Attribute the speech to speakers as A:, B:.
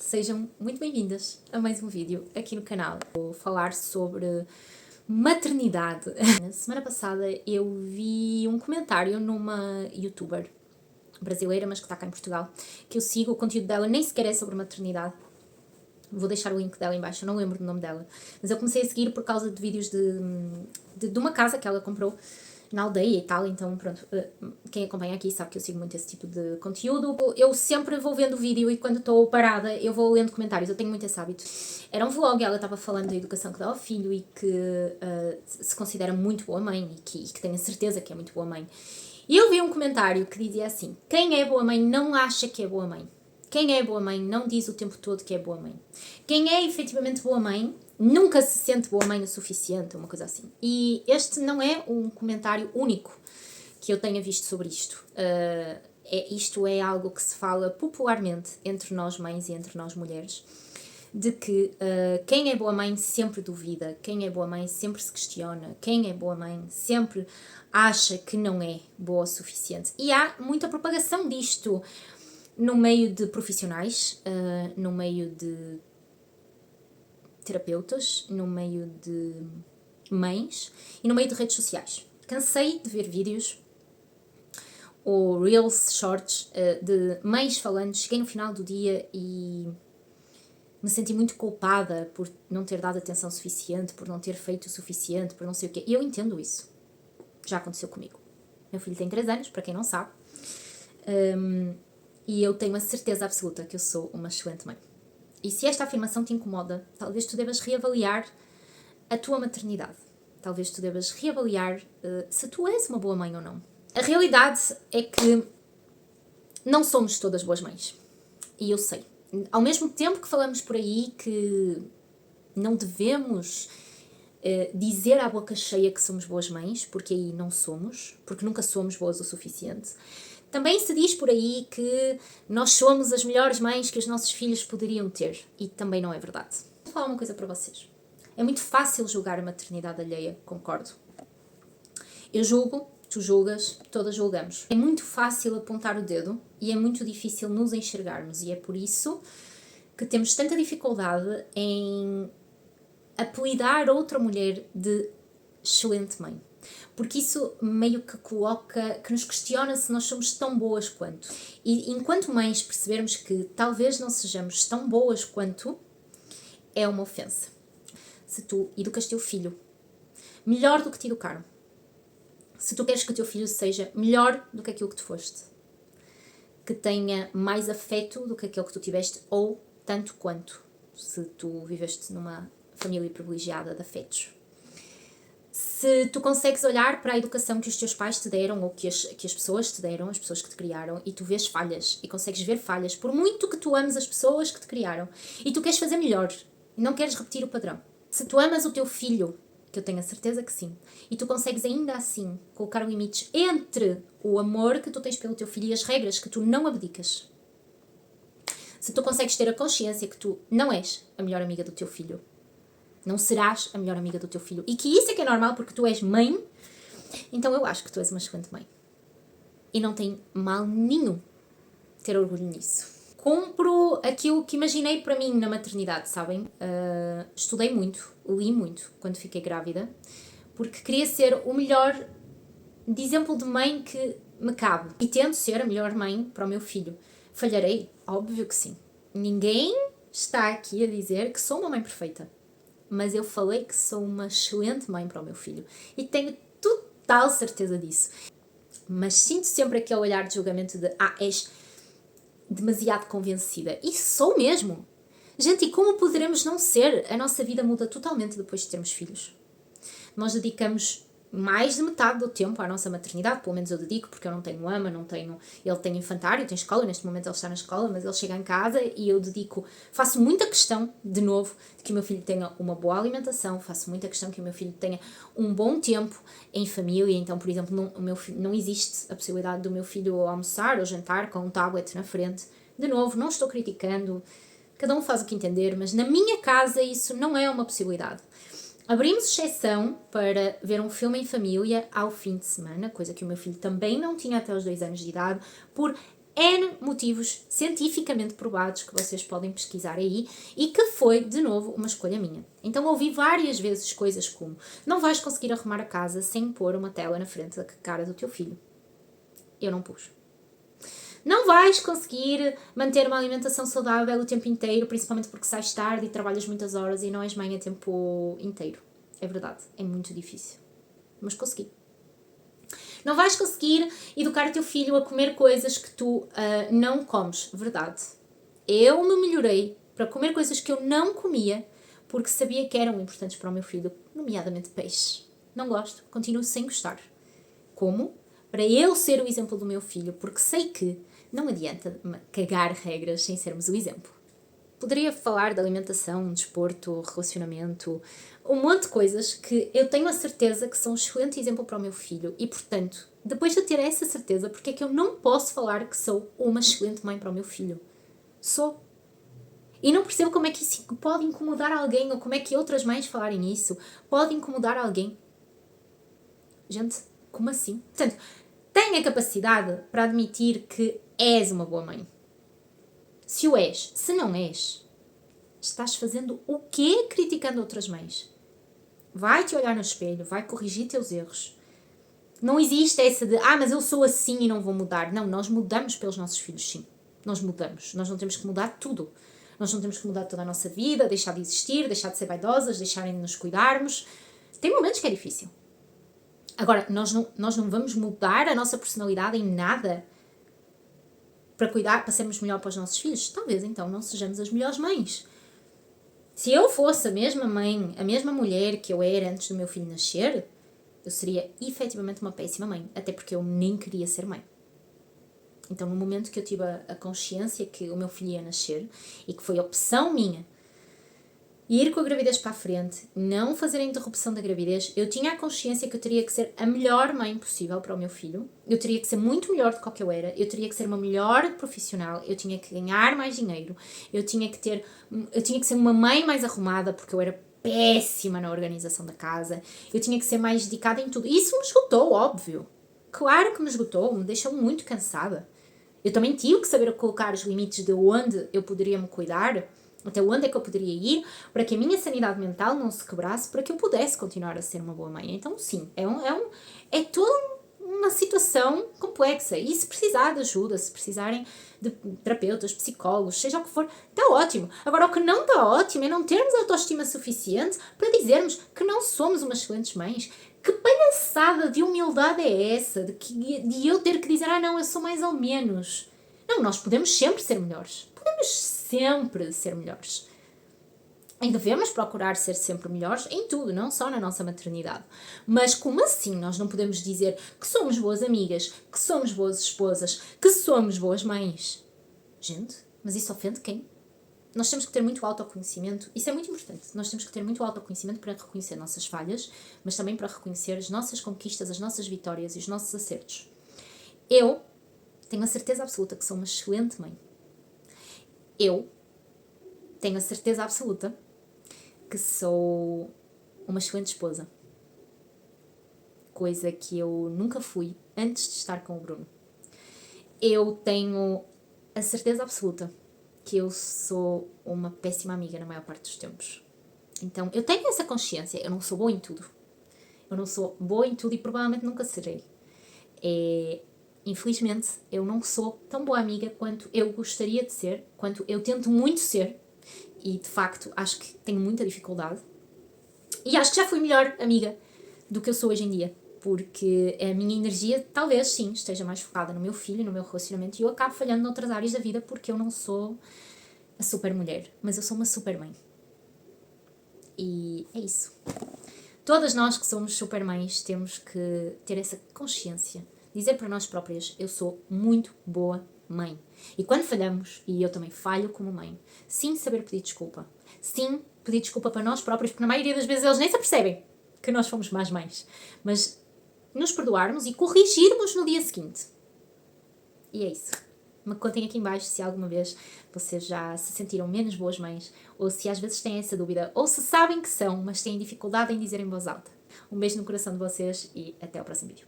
A: Sejam muito bem-vindas a mais um vídeo aqui no canal. Vou falar sobre maternidade. Na semana passada eu vi um comentário numa youtuber brasileira, mas que está cá em Portugal, que eu sigo. O conteúdo dela nem sequer é sobre maternidade. Vou deixar o link dela em baixo, eu não lembro do nome dela. Mas eu comecei a seguir por causa de vídeos de uma casa que ela comprou na aldeia e tal, então pronto, quem acompanha aqui sabe que eu sigo muito esse tipo de conteúdo. Eu sempre vou vendo o vídeo e quando estou parada eu vou lendo comentários, eu tenho muito esse hábito. Era um vlog, ela estava falando da educação que dá ao filho e que se considera muito boa mãe e que tem a certeza que é muito boa mãe. E eu vi um comentário que dizia assim: quem é boa mãe não acha que é boa mãe. Quem é boa mãe não diz o tempo todo que é boa mãe. Quem é efetivamente boa mãe nunca se sente boa mãe o suficiente, uma coisa assim. E este não é um comentário único que eu tenha visto sobre isto. Isto é algo que se fala popularmente entre nós mães e entre nós mulheres, de que quem é boa mãe sempre duvida, quem é boa mãe sempre se questiona, quem é boa mãe sempre acha que não é boa o suficiente. E há muita propagação disto no meio de profissionais, no meio de terapeutas, no meio de mães e no meio de redes sociais. Cansei de ver vídeos ou reels, shorts de mães falando. Cheguei no final do dia e me senti muito culpada por não ter dado atenção suficiente, por não ter feito o suficiente, por não sei o quê. E eu entendo isso. Já aconteceu comigo. Meu filho tem 3 anos, para quem não sabe. E eu tenho a certeza absoluta que eu sou uma excelente mãe. E se esta afirmação te incomoda, talvez tu devas reavaliar a tua maternidade. Talvez tu devas reavaliar se tu és uma boa mãe ou não. A realidade é que não somos todas boas mães. E eu sei. Ao mesmo tempo que falamos por aí que não devemos dizer à boca cheia que somos boas mães, porque aí não somos, porque nunca somos boas o suficiente. Também se diz por aí que nós somos as melhores mães que os nossos filhos poderiam ter. E também não é verdade. Vou falar uma coisa para vocês. É muito fácil julgar a maternidade alheia, concordo. Eu julgo, tu julgas, todas julgamos. É muito fácil apontar o dedo e é muito difícil nos enxergarmos. E é por isso que temos tanta dificuldade em apelidar outra mulher de excelente mãe. Porque isso meio que coloca, que nos questiona se nós somos tão boas quanto. E enquanto mães percebermos que talvez não sejamos tão boas quanto, é uma ofensa. Se tu educas teu filho melhor do que te educaram, se tu queres que o teu filho seja melhor do que aquilo que tu foste, que tenha mais afeto do que aquele que tu tiveste, ou tanto quanto, se tu viveste numa família privilegiada de afetos. Se tu consegues olhar para a educação que os teus pais te deram ou que as pessoas te deram, as pessoas que te criaram, e tu vês falhas, e consegues ver falhas, por muito que tu ames as pessoas que te criaram, e tu queres fazer melhor, e não queres repetir o padrão. Se tu amas o teu filho, que eu tenho a certeza que sim, e tu consegues ainda assim colocar limites entre o amor que tu tens pelo teu filho e as regras que tu não abdicas, se tu consegues ter a consciência que tu não és a melhor amiga do teu filho, não serás a melhor amiga do teu filho, e que isso é que é normal porque tu és mãe, então eu acho que tu és uma excelente mãe. E não tem mal nenhum ter orgulho nisso. Cumpro aquilo que imaginei para mim na maternidade, sabem? Estudei muito, li muito quando fiquei grávida, porque queria ser o melhor de exemplo de mãe que me cabe. E tento ser a melhor mãe para o meu filho. Falharei? Óbvio que sim. Ninguém está aqui a dizer que sou uma mãe perfeita. Mas eu falei que sou uma excelente mãe para o meu filho. E tenho total certeza disso. Mas sinto sempre aquele olhar de julgamento de és demasiado convencida. E sou mesmo. Gente, e como poderemos não ser? A nossa vida muda totalmente depois de termos filhos. Nós dedicamos mais de metade do tempo à nossa maternidade, pelo menos eu dedico, porque eu não tenho ama, ele tem infantário, tem escola, neste momento ele está na escola, mas ele chega em casa e eu faço muita questão, de novo, de que o meu filho tenha uma boa alimentação, faço muita questão que o meu filho tenha um bom tempo em família. Então, por exemplo, não existe a possibilidade do meu filho almoçar ou jantar com um tablet na frente. De novo, não estou criticando, cada um faz o que entender, mas na minha casa isso não é uma possibilidade. Abrimos exceção para ver um filme em família ao fim de semana, coisa que o meu filho também não tinha até aos 2 anos de idade, por N motivos cientificamente provados que vocês podem pesquisar aí e que foi, de novo, uma escolha minha. Então ouvi várias vezes coisas como: não vais conseguir arrumar a casa sem pôr uma tela na frente da cara do teu filho. Eu não pus. Não vais conseguir manter uma alimentação saudável o tempo inteiro, principalmente porque sais tarde e trabalhas muitas horas e não és mãe a tempo inteiro. É verdade, é muito difícil. Mas consegui. Não vais conseguir educar o teu filho a comer coisas que tu não comes. Verdade. Eu me melhorei para comer coisas que eu não comia porque sabia que eram importantes para o meu filho, nomeadamente peixe. Não gosto, continuo sem gostar. Como? Para eu ser o exemplo do meu filho, porque sei que não adianta cagar regras sem sermos o exemplo. Poderia falar de alimentação, desporto, relacionamento, um monte de coisas que eu tenho a certeza que são um excelente exemplo para o meu filho e, portanto, depois de ter essa certeza, porque é que eu não posso falar que sou uma excelente mãe para o meu filho? Sou. E não percebo como é que isso pode incomodar alguém ou como é que outras mães falarem isso pode incomodar alguém. Gente, como assim? Portanto, tem a capacidade para admitir que és uma boa mãe. Se o és, se não és, estás fazendo o quê criticando outras mães? Vai-te olhar no espelho, vai corrigir teus erros. Não existe essa de, mas eu sou assim e não vou mudar. Não, nós mudamos pelos nossos filhos, sim. Nós mudamos. Nós não temos que mudar tudo. Nós não temos que mudar toda a nossa vida, deixar de existir, deixar de ser vaidosas, deixarem de nos cuidarmos. Tem momentos que é difícil. Agora, nós não vamos mudar a nossa personalidade em nada para cuidar, para sermos melhor para os nossos filhos. Talvez, então, não sejamos as melhores mães. Se eu fosse a mesma mãe, a mesma mulher que eu era antes do meu filho nascer, eu seria efetivamente uma péssima mãe. Até porque eu nem queria ser mãe. Então, no momento que eu tive a consciência que o meu filho ia nascer e que foi opção minha ir com a gravidez para a frente, não fazer a interrupção da gravidez, eu tinha a consciência que eu teria que ser a melhor mãe possível para o meu filho. Eu teria que ser muito melhor do que eu era. Eu teria que ser uma melhor profissional. Eu tinha que ganhar mais dinheiro. Eu tinha que ser uma mãe mais arrumada, porque eu era péssima na organização da casa. Eu tinha que ser mais dedicada em tudo. Isso me esgotou, óbvio. Claro que me esgotou, me deixou muito cansada. Eu também tive que saber colocar os limites de onde eu poderia me cuidar, até onde é que eu poderia ir, para que a minha sanidade mental não se quebrasse, para que eu pudesse continuar a ser uma boa mãe. Então, sim, é toda uma situação complexa. E se precisar de ajuda, se precisarem de terapeutas, psicólogos, seja o que for, está ótimo. Agora, o que não está ótimo é não termos autoestima suficiente para dizermos que não somos umas excelentes mães. Que palhaçada de humildade é essa? De eu ter que dizer, não, eu sou mais ou menos. Não, nós podemos sempre ser melhores. Podemos sempre ser melhores. E devemos procurar ser sempre melhores em tudo, não só na nossa maternidade. Mas como assim nós não podemos dizer que somos boas amigas, que somos boas esposas, que somos boas mães? Gente, mas isso ofende quem? Nós temos que ter muito autoconhecimento. Isso é muito importante. Nós temos que ter muito autoconhecimento para reconhecer nossas falhas, mas também para reconhecer as nossas conquistas, as nossas vitórias e os nossos acertos. Eu tenho a certeza absoluta que sou uma excelente mãe. Eu tenho a certeza absoluta que sou uma excelente esposa. Coisa que eu nunca fui antes de estar com o Bruno. Eu tenho a certeza absoluta que eu sou uma péssima amiga na maior parte dos tempos. Então, eu tenho essa consciência. Eu não sou boa em tudo. Eu não sou boa em tudo e provavelmente nunca serei. Infelizmente, eu não sou tão boa amiga quanto eu gostaria de ser, quanto eu tento muito ser. E, de facto, acho que tenho muita dificuldade. E acho que já fui melhor amiga do que eu sou hoje em dia. Porque a minha energia, talvez, sim, esteja mais focada no meu filho, no meu relacionamento. E eu acabo falhando noutras áreas da vida porque eu não sou a super mulher. Mas eu sou uma super mãe. E é isso. Todas nós que somos super mães temos que ter essa consciência. Dizer para nós próprias, eu sou muito boa mãe. E quando falhamos, e eu também falho como mãe, sim saber pedir desculpa. Sim pedir desculpa para nós próprios, porque na maioria das vezes eles nem se apercebem que nós fomos más mães. Mas nos perdoarmos e corrigirmos no dia seguinte. E é isso. Me contem aqui em baixo se alguma vez vocês já se sentiram menos boas mães, ou se às vezes têm essa dúvida, ou se sabem que são, mas têm dificuldade em dizer em voz alta. Um beijo no coração de vocês e até ao próximo vídeo.